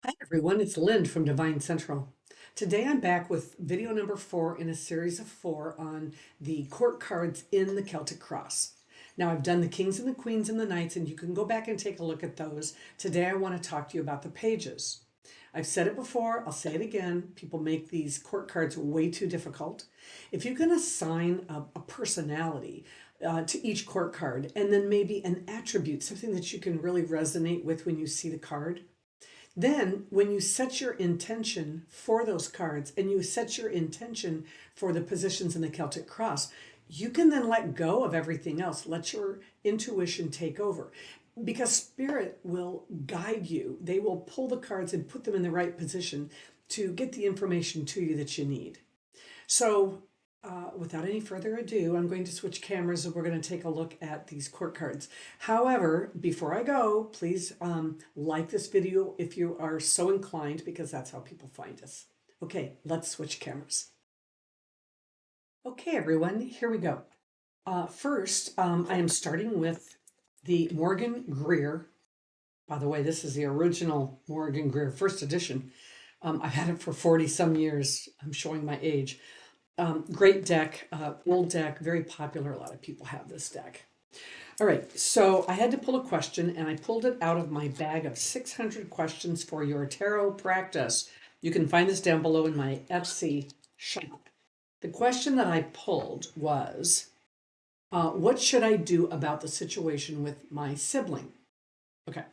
Hi everyone, it's Lynn from DevineCentral. Today I'm back with video number 4 in a series of 4 on the court cards in the Celtic Cross. Now I've done the kings and the queens and the knights, and you can go back and take a look at those. Today I want to talk to you about the pages. I've said it before, I'll say it again. People make these court cards way too difficult. If you can assign a personality to each court card, and then maybe an attribute, something that you can really resonate with when you see the card, then, when you set your intention for those cards and you set your intention for the positions in the Celtic Cross, you can then let go of everything else. Let your intuition take over because Spirit will guide you. They will pull the cards and put them in the right position to get the information to you that you need. So, without any further ado, I'm going to switch cameras and we're going to take a look at these court cards. However, before I go, please like this video if you are so inclined, because that's how people find us. Okay, let's switch cameras. Okay, everyone, here we go. First, I am starting with the Morgan Greer. By the way, this is the original Morgan Greer, first edition. I've had it for 40 some years. I'm showing my age. Great deck, old deck, very popular. A lot of people have this deck. All right, so I had to pull a question, and I pulled it out of my bag of 600 questions for your tarot practice. You can find this down below in my Etsy shop. The question that I pulled was, what should I do about the situation with my sibling? Okay,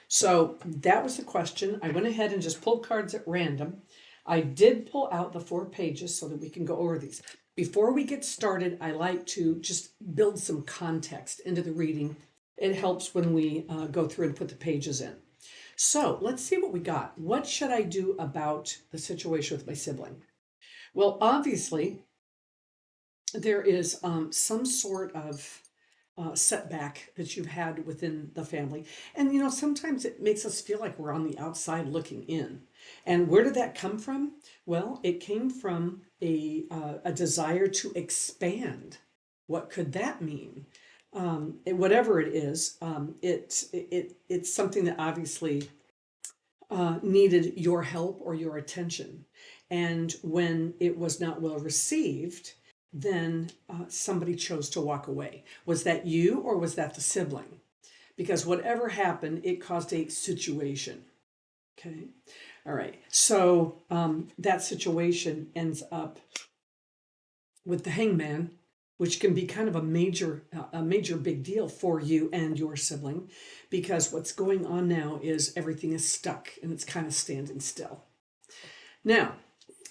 so that was the question. I went ahead and just pulled cards at random. I did pull out the 4 pages so that we can go over these. Before we get started, I like to just build some context into the reading. It helps when we go through and put the pages in. So let's see what we got. What should I do about the situation with my sibling? Well, obviously, there is some sort of setback that you've had within the family. And, sometimes it makes us feel like we're on the outside looking in. And where did that come from? Well, it came from a desire to expand. What could that mean? Whatever it is, it's something that obviously needed your help or your attention. And when it was not well received, then somebody chose to walk away. Was that you or was that the sibling? Because whatever happened, it caused a situation. Okay. All right. So that situation ends up with the hangman, which can be kind of a major big deal for you and your sibling, because what's going on now is everything is stuck and it's kind of standing still. Now,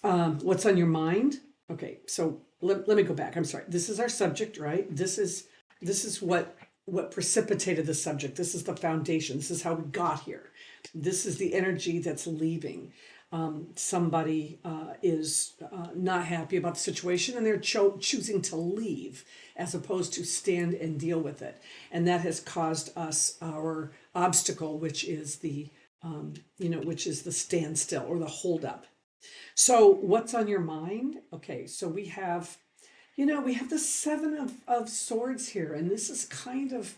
what's on your mind? Okay, so let me go back. I'm sorry. This is our subject, right? This is what precipitated the subject. This is the foundation. This is how we got here. This is the energy that's leaving. Somebody is not happy about the situation, and they're choosing to leave as opposed to stand and deal with it. And that has caused us our obstacle, which is the standstill or the holdup. So what's on your mind? Okay, so we have the 7 of swords here, and this is kind of,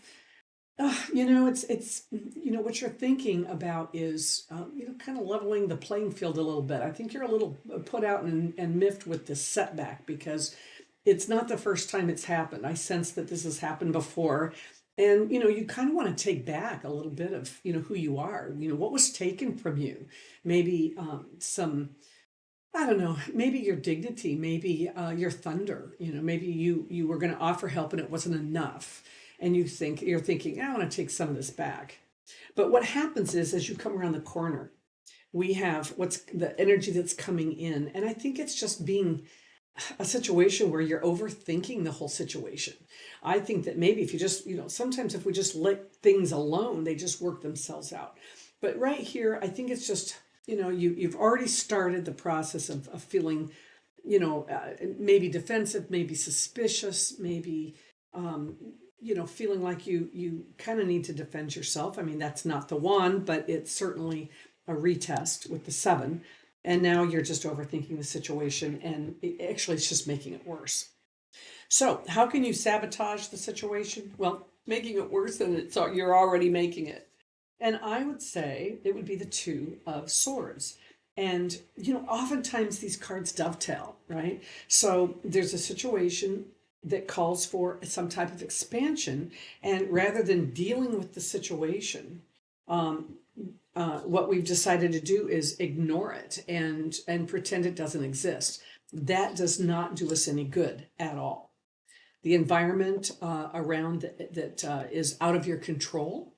it's what you're thinking about is, kind of leveling the playing field a little bit. I think you're a little put out and miffed with this setback because it's not the first time it's happened. I sense that this has happened before. And, you kind of want to take back a little bit of, who you are, what was taken from you. Maybe I don't know, maybe your dignity, maybe your thunder, maybe you were going to offer help and it wasn't enough. And you're thinking, I want to take some of this back. But what happens is, as you come around the corner, we have what's the energy that's coming in. And I think it's just being a situation where you're overthinking the whole situation. I think that maybe if you just, sometimes if we just let things alone, they just work themselves out. But right here, I think it's just, you've already started the process of feeling, maybe defensive, maybe suspicious, maybe, feeling like you kind of need to defend yourself. I mean, that's not the one, but it's certainly a retest with the 7. And now you're just overthinking the situation, and it's just making it worse. So how can you sabotage the situation? Well, making it worse than you're already making it. And I would say it would be the Two of Swords. And, oftentimes these cards dovetail, right? So there's a situation that calls for some type of expansion. And rather than dealing with the situation, what we've decided to do is ignore it and pretend it doesn't exist. That does not do us any good at all. The environment around that is out of your control.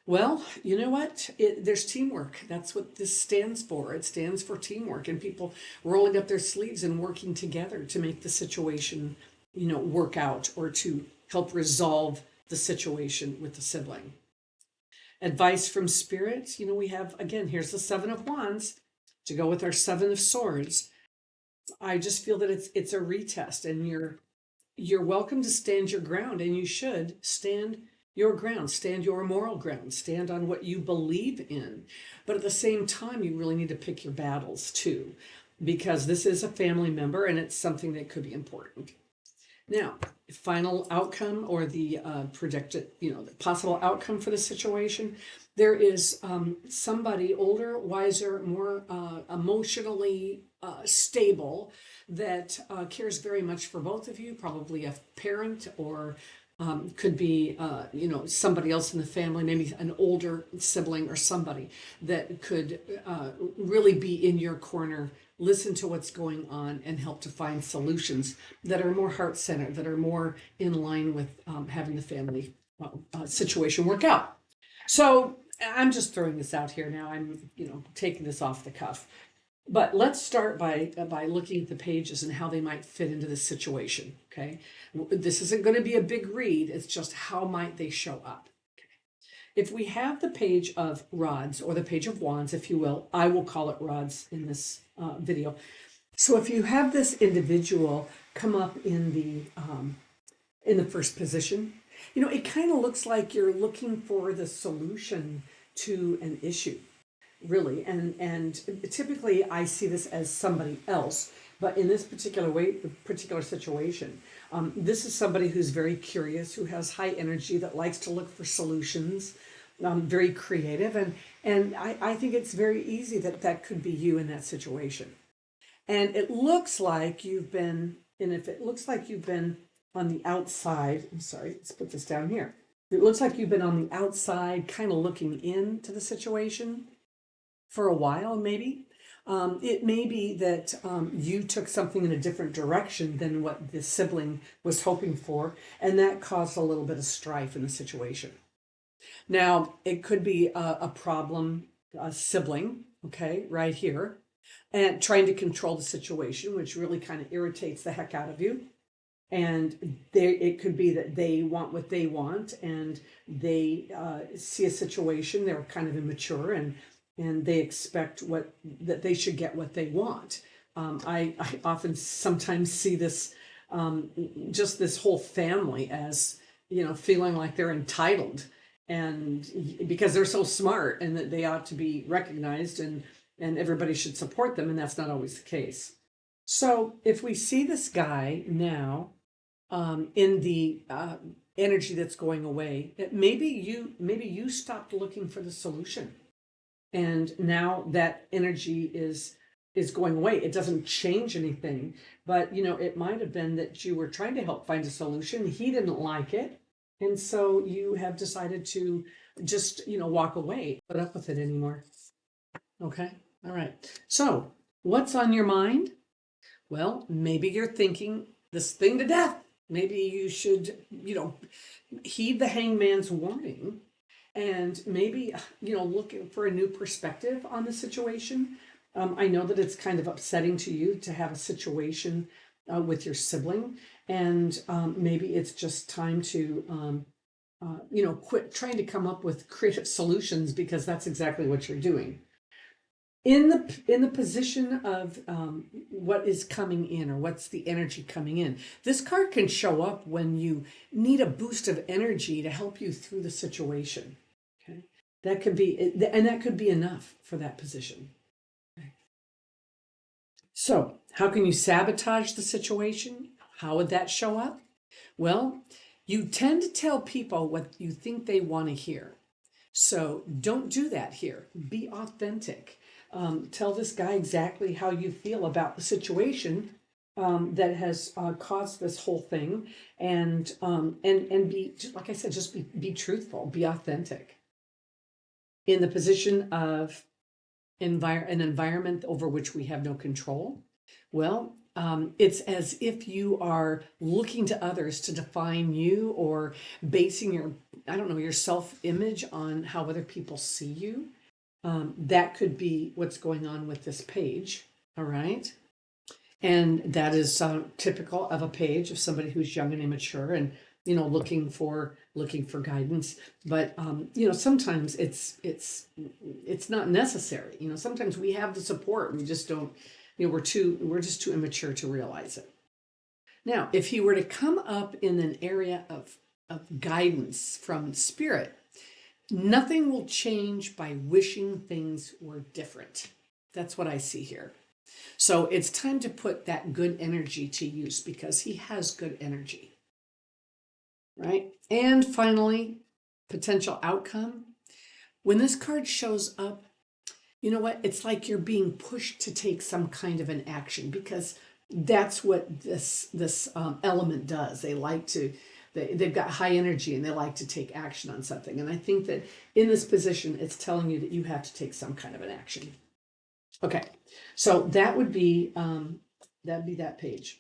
Well, you know what? There's teamwork. That's what this stands for. It stands for teamwork and people rolling up their sleeves and working together to make the situation, work out or to help resolve the situation with the sibling. Advice from Spirit. We have, again, here's the Seven of Wands to go with our Seven of Swords. I just feel that it's a retest, and you're welcome to stand your ground, and you should stand your ground, stand your moral ground, stand on what you believe in. But at the same time, you really need to pick your battles too, because this is a family member and it's something that could be important. Now, final outcome or the predicted, the possible outcome for the situation. There is somebody older, wiser, more emotionally stable that cares very much for both of you, probably a parent or could be, somebody else in the family, maybe an older sibling or somebody that could really be in your corner, listen to what's going on, and help to find solutions that are more heart-centered, that are more in line with having the family situation work out. So I'm just throwing this out here now. I'm, taking this off the cuff. But let's start by looking at the pages and how they might fit into this situation, okay? This isn't going to be a big read. It's just how might they show up. Okay. If we have the page of rods, or the page of wands, if you will, I will call it rods in this video. So if you have this individual come up in the first position, it kind of looks like you're looking for the solution to an issue. Really, and typically I see this as somebody else, but in this particular situation, this is somebody who's very curious, who has high energy, that likes to look for solutions, very creative, and I think it's very easy that could be you in that situation. And it looks like you've been, and if it looks like you've been on the outside, I'm sorry, let's put this down here. It looks like you've been on the outside, kind of looking into the situation for a while, maybe. It may be that you took something in a different direction than what the sibling was hoping for, and that caused a little bit of strife in the situation. Now, it could be a problem, a sibling, okay, right here, and trying to control the situation, which really kind of irritates the heck out of you. And it could be that they want what they want, and they see a situation, they're kind of immature, and they expect that they should get what they want. I often sometimes see this, just this whole family as, feeling like they're entitled, and because they're so smart and that they ought to be recognized, and everybody should support them, and that's not always the case. So if we see this guy now in the energy that's going away, maybe you stopped looking for the solution. And now that energy is going away. It doesn't change anything, but it might have been that you were trying to help find a solution. He didn't like it, and so you have decided to just walk away, put up with it anymore. Okay, all right. So what's on your mind? Well, maybe you're thinking this thing to death. Maybe you should heed the hangman's warning. And maybe, looking for a new perspective on the situation. I know that it's kind of upsetting to you to have a situation with your sibling. And maybe it's just time to, quit trying to come up with creative solutions, because that's exactly what you're doing. In the position of what is coming in, or what's the energy coming in, this card can show up when you need a boost of energy to help you through the situation. Okay, that could be enough for that position. Okay. So how can you sabotage the situation? How would that show up? Well, you tend to tell people what you think they want to hear. So don't do that here. Be authentic. Tell this guy exactly how you feel about the situation that has caused this whole thing, and be, like I said, just be truthful, be authentic. In the position of an environment over which we have no control, well, it's as if you are looking to others to define you, or basing your, I don't know, your self-image on how other people see you. That could be what's going on with this page. All right. And that is typical of a page of somebody who's young and immature, and looking for guidance. But sometimes it's not necessary. Sometimes we have the support, we just don't. We're just too immature to realize it. Now, if he were to come up in an area of guidance from spirit, nothing will change by wishing things were different. That's what I see here. So it's time to put that good energy to use, because he has good energy, right? And finally, potential outcome. When this card shows up, you know what? It's like you're being pushed to take some kind of an action, because that's what this element does. They've got high energy, and they like to take action on something. And I think that in this position, it's telling you that you have to take some kind of an action. Okay, so that would be that page.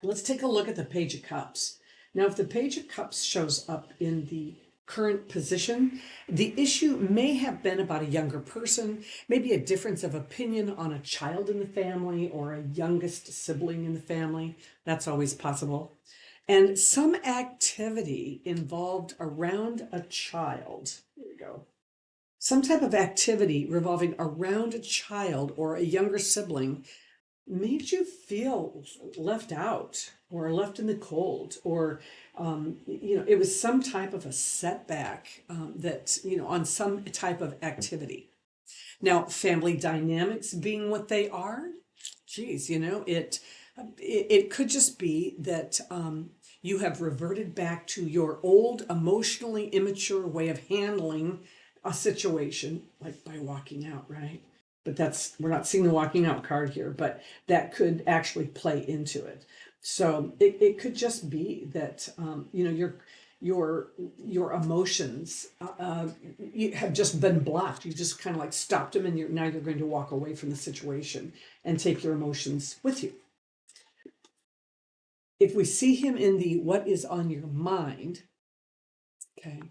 Let's take a look at the Page of Cups. Now, if the Page of Cups shows up in the current position, the issue may have been about a younger person, maybe a difference of opinion on a child in the family, or a youngest sibling in the family. That's always possible. And some activity involved around a child. Here we go. Some type of activity revolving around a child or a younger sibling made you feel left out, or left in the cold, or it was some type of a setback, on some type of activity. Now, family dynamics being what they are, geez, it could just be that you have reverted back to your old, emotionally immature way of handling a situation, like by walking out, right? But we're not seeing the walking out card here, but that could actually play into it. So it could just be that your emotions you have just been blocked. You just kind of like stopped them, and now you're going to walk away from the situation and take your emotions with you. If we see him in the what is on your mind, okay,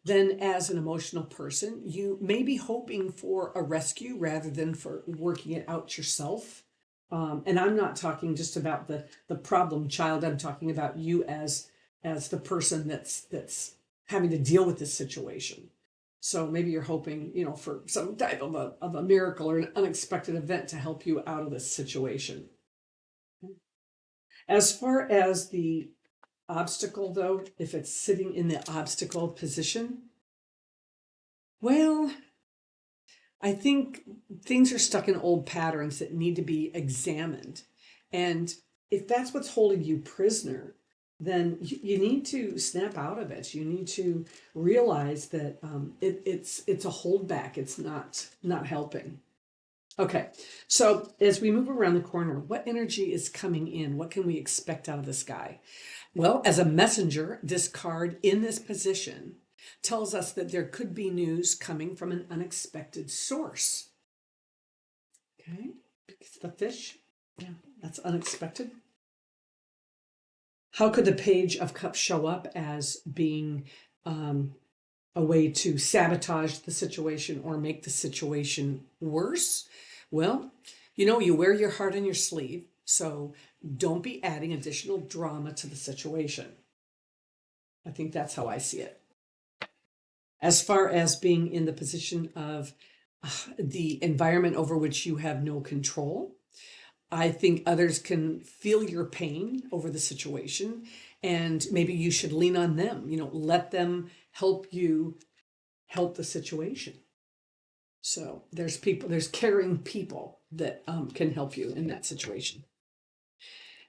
then as an emotional person, you may be hoping for a rescue rather than for working it out yourself. And I'm not talking just about the problem child. I'm talking about you as the person that's having to deal with this situation. So maybe you're hoping, for some type of a miracle or an unexpected event to help you out of this situation. As far as the obstacle, though, if it's sitting in the obstacle position, well, I think things are stuck in old patterns that need to be examined. And if that's what's holding you prisoner, then you need to snap out of it. You need to realize that it's a holdback. It's not helping. Okay, so as we move around the corner, what energy is coming in? What can we expect out of this guy? Well, as a messenger, this card in this position tells us that there could be news coming from an unexpected source. Okay, it's the fish. Yeah, that's unexpected. How could the Page of Cups show up as being a way to sabotage the situation or make the situation worse? Well, you wear your heart on your sleeve, so don't be adding additional drama to the situation. I think that's how I see it. As far as being in the position of the environment over which you have no control, I think others can feel your pain over the situation, and maybe you should lean on them. Let them help you help the situation. So there's caring people that can help you in that situation.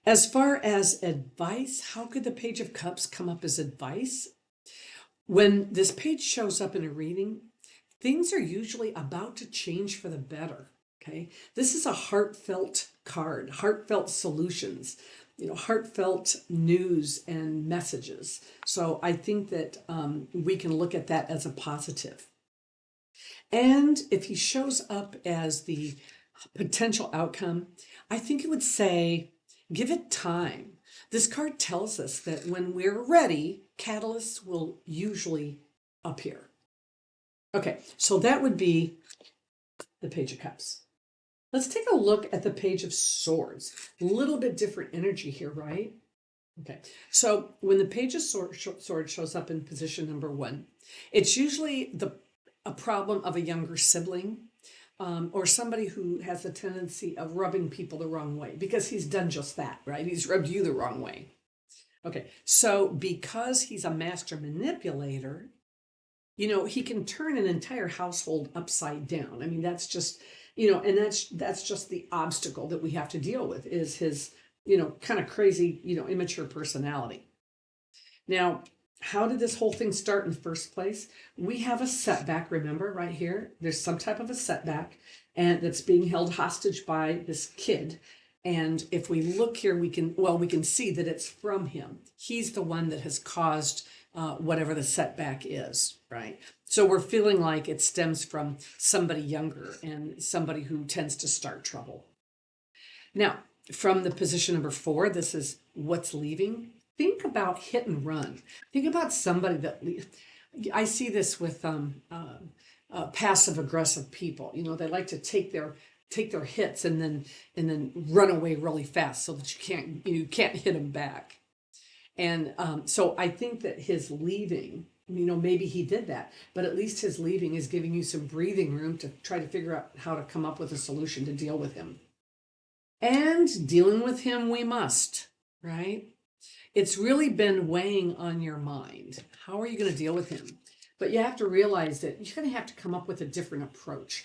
As far as advice, how could the Page of Cups come up as advice? When this page shows up in a reading, things are usually about to change for the better. Okay. This is a heartfelt card, heartfelt solutions, heartfelt news and messages. So I think that we can look at that as a positive. And if he shows up as the potential outcome, I think it would say, give it time. This card tells us that when we're ready, catalysts will usually appear. Okay, so that would be the Page of Cups. Let's take a look at the Page of Swords. A little bit different energy here, right? Okay, so when the Page of Swords shows up in position number 1, it's usually a problem of a younger sibling, or somebody who has a tendency of rubbing people the wrong way, because he's done just that, right? He's rubbed you the wrong way. Okay, so because he's a master manipulator, he can turn an entire household upside down. I mean, that's just, and that's just the obstacle that we have to deal with, is his, kind of crazy, immature personality. Now, how did this whole thing start in the first place? We have a setback, remember, right here. There's some type of a setback, and that's being held hostage by this kid. And if we look here, we can see that it's from him. He's the one that has caused whatever the setback is, right? So we're feeling like it stems from somebody younger and somebody who tends to start trouble. Now, from the position number 4, this is what's leaving. Think about hit and run. Think about somebody that I see this with passive aggressive people. They like to take their hits and then run away really fast so that you can't hit them back. And so I think that his leaving, maybe he did that, but at least his leaving is giving you some breathing room to try to figure out how to come up with a solution to deal with him. And dealing with him we must, right? It's really been weighing on your mind. How are you going to deal with him? But you have to realize that you're going to have to come up with a different approach.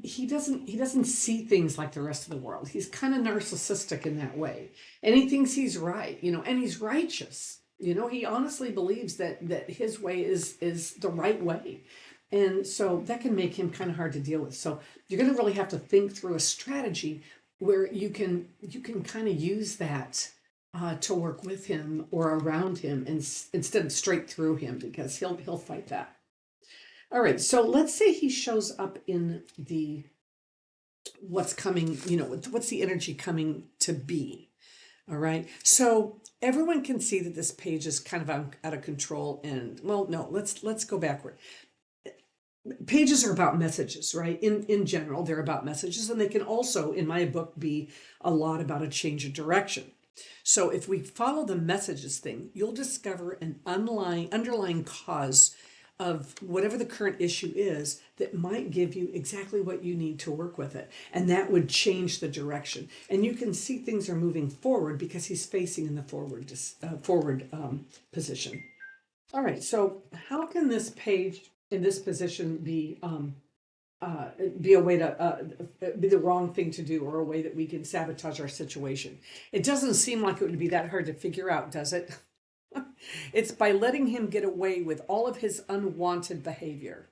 He doesn't see things like the rest of the world. He's kind of narcissistic in that way. And he thinks he's right, and he's righteous. He honestly believes that his way is the right way. And so that can make him kind of hard to deal with. So you're going to really have to think through a strategy where you can kind of use that to work with him or around him, and instead of straight through him, because he'll fight that. All right, so let's say he shows up in the what's coming, what's the energy coming to be. All right, so everyone can see that this page is kind of out of control. And well, no, let's go backward. Pages are about messages, right? In general, they're about messages, and they can also, in my book, be a lot about a change of direction. So if we follow the messages thing, you'll discover an underlying cause of whatever the current issue is that might give you exactly what you need to work with it. And that would change the direction. And you can see things are moving forward because he's facing in the forward position. All right, so how can this page in this position be a way to be the wrong thing to do, or a way that we can sabotage our situation? It doesn't seem like it would be that hard to figure out, does it? It's by letting him get away with all of his unwanted behavior.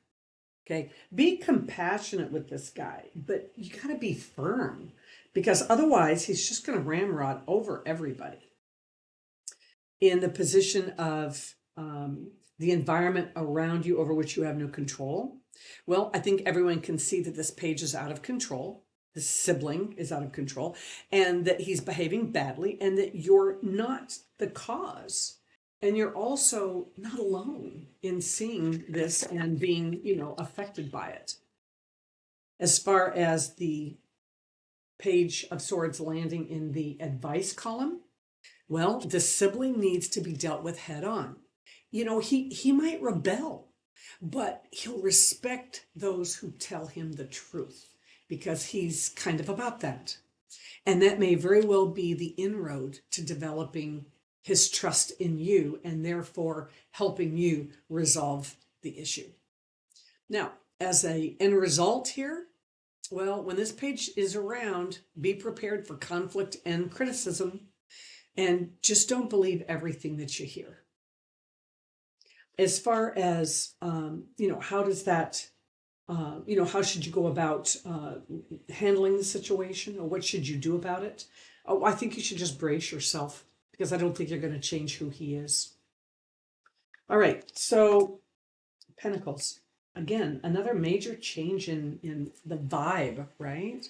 Okay, be compassionate with this guy, but you got to be firm, because otherwise he's just going to ramrod over everybody. In the position of the environment around you over which you have no control, well, I think everyone can see that this page is out of control. The sibling is out of control, and that he's behaving badly, and that you're not the cause. And you're also not alone in seeing this and being, affected by it. As far as the Page of Swords landing in the advice column, well, the sibling needs to be dealt with head on. He might rebel, but he'll respect those who tell him the truth, because he's kind of about that. And that may very well be the inroad to developing his trust in you, and therefore helping you resolve the issue. Now, as an end result here, well, when this page is around, be prepared for conflict and criticism, and just don't believe everything that you hear. as far as, how does that, how should you go about handling the situation, or what should you do about it? Oh, I think you should just brace yourself, because I don't think you're going to change who he is. All right, so Pentacles. Again, another major change in the vibe, right?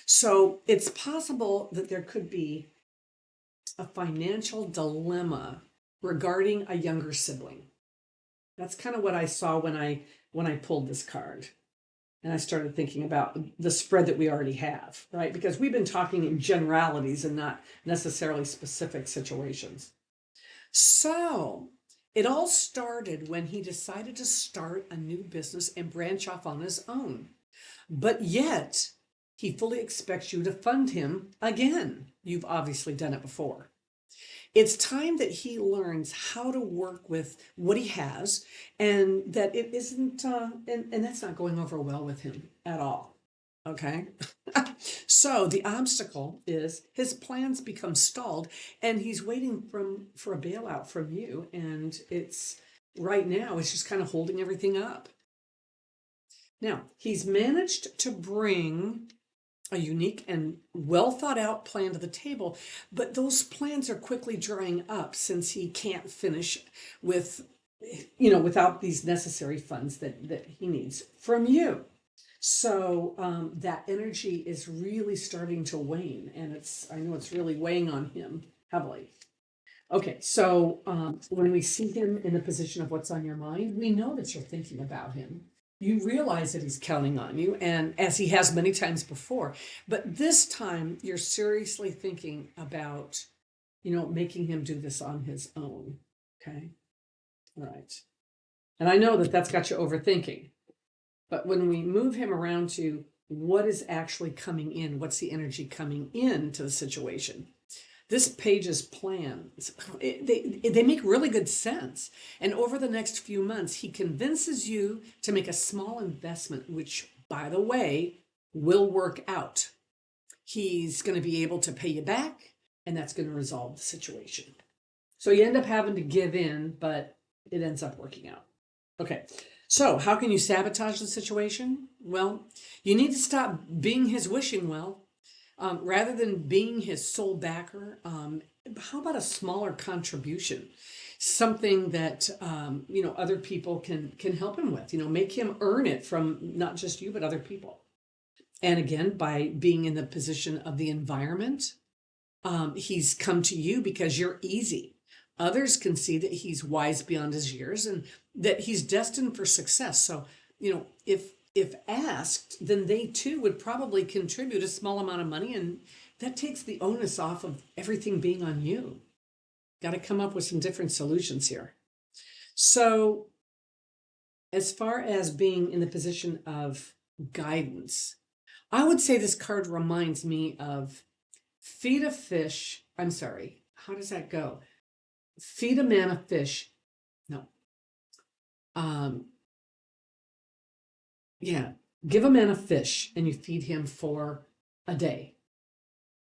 So it's possible that there could be a financial dilemma regarding a younger sibling. That's kind of what I saw when I pulled this card. And I started thinking about the spread that we already have, right? Because we've been talking in generalities and not necessarily specific situations. So it all started when he decided to start a new business and branch off on his own. But yet, he fully expects you to fund him again. You've obviously done it before. It's time that he learns how to work with what he has, and that it isn't, and that's not going over well with him at all. Okay. So the obstacle is his plans become stalled, and he's waiting for a bailout from you. And it's right now, it's just kind of holding everything up. Now, he's managed to bring a unique and well thought out plan to the table, but those plans are quickly drying up since he can't finish with, without these necessary funds that he needs from you. So that energy is really starting to wane, and I know it's really weighing on him heavily. Okay, so when we see him in the position of what's on your mind, we know that you're thinking about him. You realize that he's counting on you, and as he has many times before. But this time, you're seriously thinking about, making him do this on his own. Okay? All right. And I know that that's got you overthinking. But when we move him around to what is actually coming in, what's the energy coming into the situation? This page's plans, they make really good sense. And over the next few months, he convinces you to make a small investment, which, by the way, will work out. He's going to be able to pay you back, and that's going to resolve the situation. So you end up having to give in, but it ends up working out. Okay, so how can you sabotage the situation? Well, you need to stop being his wishing well. Rather than being his sole backer, how about a smaller contribution? Something that other people can help him with. Make him earn it from not just you but other people. And again, by being in the position of the environment, he's come to you because you're easy. Others can see that he's wise beyond his years and that he's destined for success. So if asked, then they too would probably contribute a small amount of money, and that takes the onus off of everything being on you. Got to come up with some different solutions here. So as far as being in the position of guidance, I would say this card reminds me of feed a fish. I'm sorry. How does that go? Feed a man a fish. No. Yeah, give a man a fish and you feed him for a day.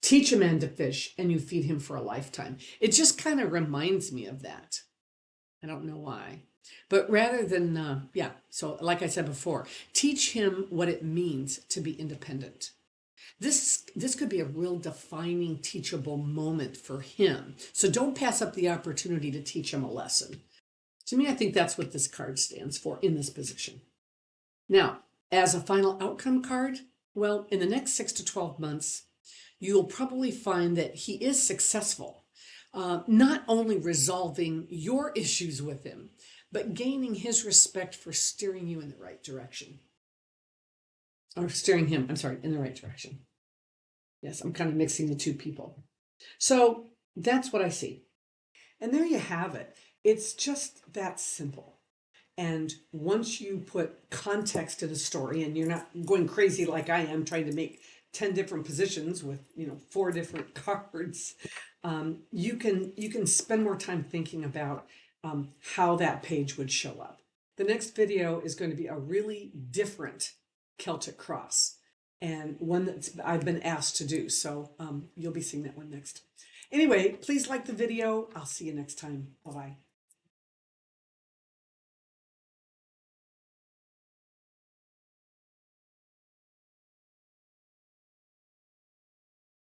Teach a man to fish and you feed him for a lifetime. It just kind of reminds me of that. I don't know why. But rather than, so like I said before, teach him what it means to be independent. This could be a real defining, teachable moment for him. So don't pass up the opportunity to teach him a lesson. To me, I think that's what this card stands for in this position. Now, as a final outcome card, well, in the next 6 to 12 months, you'll probably find that he is successful, not only resolving your issues with him, but gaining his respect for steering you in the right direction. Or steering him, in the right direction. Yes, I'm kind of mixing the two people. So that's what I see. And there you have it. It's just that simple. And once you put context to the story and you're not going crazy like I am trying to make 10 different positions with 4 different cards, you can spend more time thinking about how that page would show up. The next video is going to be a really different Celtic Cross, and one that I've been asked to do. So you'll be seeing that one next. Anyway, please like the video. I'll see you next time. Bye-bye.